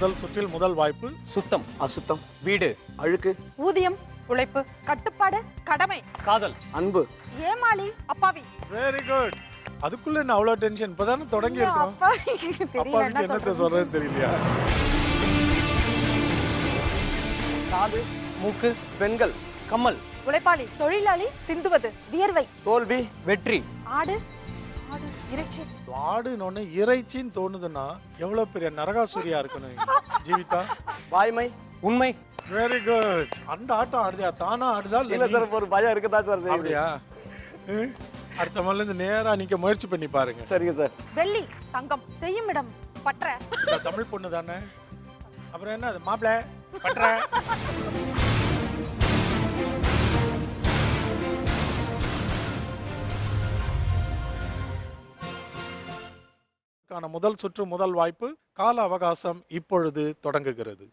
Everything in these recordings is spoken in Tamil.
முதல் சுற்றில் முதல் வாய்ப்பு. சுத்தம், அசுத்தம், வீடு, அழுக்கு, ஊதியம், உழைப்பு, கட்டுப்பாடு, கடமை, காதல், அன்பு, ஏமாளி, அப்பாவி. Very good. அதுக்குள்ள என்ன அவ்வளவு டென்ஷன்? இப்பதானே தொடங்கி இருக்கோம். அப்பாவுக்கு என்னத்த சொல்றதுன்னு தெரியலையா? காது, மூக்கு, பெண்கள், கம்மல், உழைப்பாளி, தொழிலாளி, சிந்துவது, வியர்வை, தோல்வி, வெற்றி, ஆடு, ஆடு, இறைச்சி. ஆடுனோன்னு இறைச்சின்னு தோணுதுன்னா எவ்வளவு பெரிய நரகாசூரியா இருக்கணும் ஜீவிதா. வாய்மை, உண்மை. Very good. அந்த ஆட்டம் ஆடுதா? தானா ஆடுதா? இல்ல சார், ஒரு பயம் இருக்குதா சார்? அப்படியா? அடுத்த மாதிரில இருந்து நேரா நீங்க முயற்சி பண்ணி பாருங்க. சரிங்க சார். வெள்ளி, தங்கம், செய்யும் இடம், பற்ற. தமிழ் பொண்ணு தானே, அப்புறம் என்ன அது? மாப்பிள பற்ற. முதல் சுற்று முதல் வாய்ப்பு. கால அவகாசம் இப்பொழுது தொடங்குகிறது.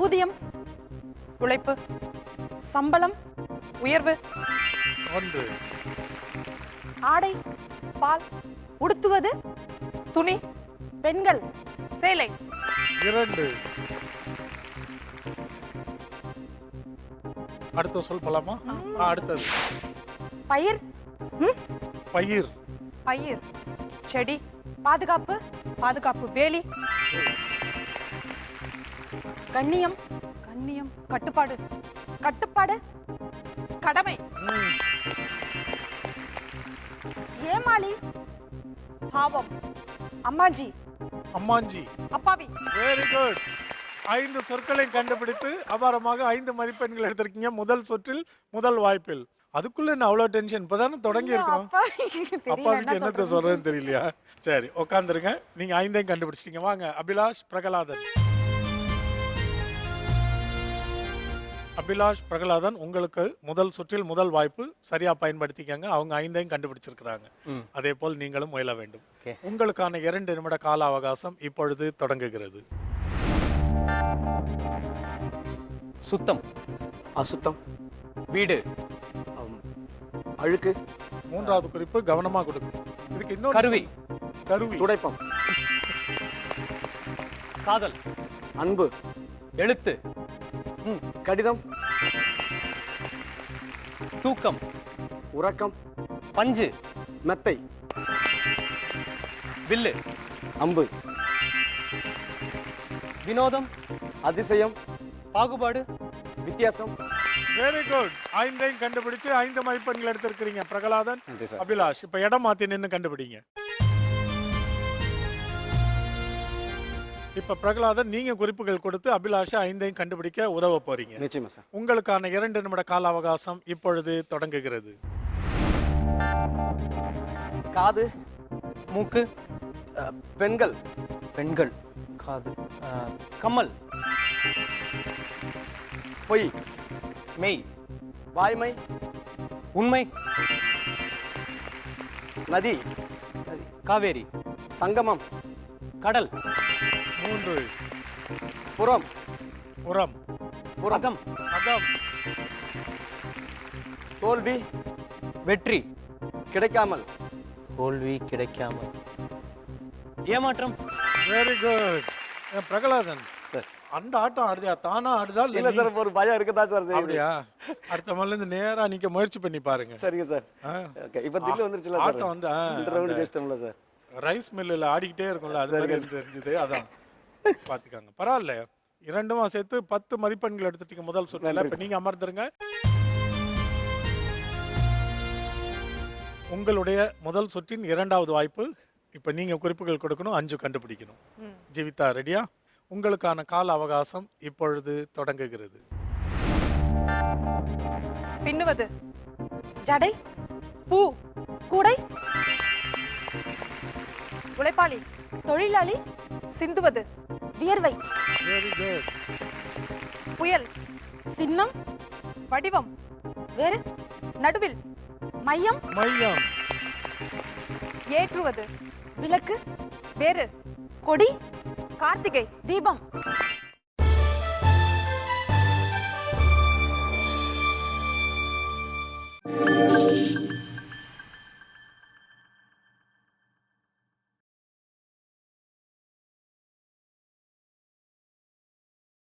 ஊதியம், உழைப்பு, சம்பளம், உயர்வு, 1, ஆடை, பால், உடுத்துவது, துணி, பெண்கள், சேலை, 2. அடுத்த சொல் போலாமா? அடுத்தது பயிர், பயிர், பயிர், செடி, பாதுகாப்பு, பாதுகாப்பு, வேலி, கண்ணியம், கண்ணியம், கட்டுப்பாடு, கட்டுப்பாடு, கடமை, ஏமாளி, பாவம், அம்மாஜி, அம்மாஞ்சி, அப்பாவி. Very good. 5 சொற்களை கண்டுபிடித்து அபாரமாக 5 மதிப்பெண்கள் எடுத்திருக்கீங்க முதல் சுற்றில் முதல் வாய்ப்பில். அதுக்குள்ள என்ன அவ்வளவு டென்ஷன்? இப்பதானே தொடங்கி இருக்கோம். அப்பாவுக்கு என்னத்த சொல்றதுன்னு தெரியலையா? சரி, உட்காந்துருங்க. நீங்க 5ஐயும் கண்டுபிடிச்சிட்டீங்க. வாங்க அபிலாஷ், பிரகலாதன். அபிலாஷ், பிரகலாதன், உங்களுக்கு முதல் சுற்றில் முதல் வாய்ப்பு. சரியா பயன்படுத்திக்கங்க. அவங்க 5ஐயும் கண்டுபிடிச்சிருக்கிறாங்க. அதே போல் நீங்களும் முயல வேண்டும். உங்களுக்கான 2 நிமிட கால அவகாசம் இப்பொழுது தொடங்குகிறது. சுத்தம், அசுத்தம், வீடு, அழுக்கு, 3வது குறிப்பு கவனமா கொடுக்கும். இதுக்கு இன்னொரு கருவி, கருவி, துடைப்பம், காதல், அன்பு, எழுத்து, கடிதம், தூக்கம், உறக்கம், பஞ்சு, மெத்தை, வில்லு, அம்பு, வினோதம், அதிசயம், பாகுபாடு, வித்தியாசம். Very good. 5ஐயும் கண்டுபிடிச்சு 5 மதிப்பெண்கள் எடுத்திருக்கிறீங்க பிரகலாதன், நன்றி சார். அபிலாஷ். இப்ப இடம் மாத்தி நின்னு கண்டுபிடிங்க. இப்ப பிரகலாதன், நீங்க குறிப்புகள் கொடுத்து அபிலாஷ 5ஐயும் கண்டுபிடிக்க உதவ போறீங்க. நிச்சயமா சார். உங்களுக்கான 2 நிமிட கால அவகாசம் இப்பொழுது தொடங்குகிறது. காது, மூக்கு, பெண்கள், பெண்கள், காது, கம்மல், பொய், மெய், வாய்மை, உண்மை, நதி, காவேரி, சங்கமம், கடல், 3, புறம், புறம், அகம், அகம், தோல்வி, வெற்றி, கிடைக்காமல், தோல்வி, கிடைக்காமல், ஏமாற்றம். Very good. பிரகலாதன், சார். அந்த ஆட்டம் ஆடுதா? தானா ஆடுதா? இல்ல சார், ஒரு பயம் இருக்குதா சார்? அப்படியா? அடுத்த மாதிரில இருந்து நேரா நீங்க முயற்சி பண்ணி பாருங்க. சரிங்க சார். ஓகே, இப்ப தில்லு வந்துருச்சுல சார். ஆட்டம் வந்து இந்த ரவுண்ட் ஜெயிச்சிட்டோம்ல சார். ரைஸ் மில்லுல ஆடிக்கிட்டே இருக்கும்ல, அது மாதிரி தெரிஞ்சது. அதான் பாத்துக்காங்க. பரவாயில்ல, 2மா சேர்த்து 10 மதிப்பெண்கள் எடுத்துட்டீங்க முதல் சுற்றுல. இப்ப நீங்க அமர்ந்துருங்க. உங்களுடைய முதல் சுற்றின் 2வது வாய்ப்பு. இப்ப நீங்க குறிப்புகள் கொடுக்கணும், 5 கண்டுபிடிக்கணும். ஜீவிதா ரெடியா? உங்களுக்கான கால அவகாசம் இப்பொழுது தொடங்குகிறது. பின்னுவது, ஜடை, பூ, கூடை, உழைப்பாளி, தொழிலாளி, சிந்துவது, வியர்வை, வெரி குட். புயல், சின்னம், வடிவம், வேறு, நடுவில், மையம், மையம், ஏற்றுவது, விளக்கு, வேறு, கொடி, கார்த்திகை, தீபம்.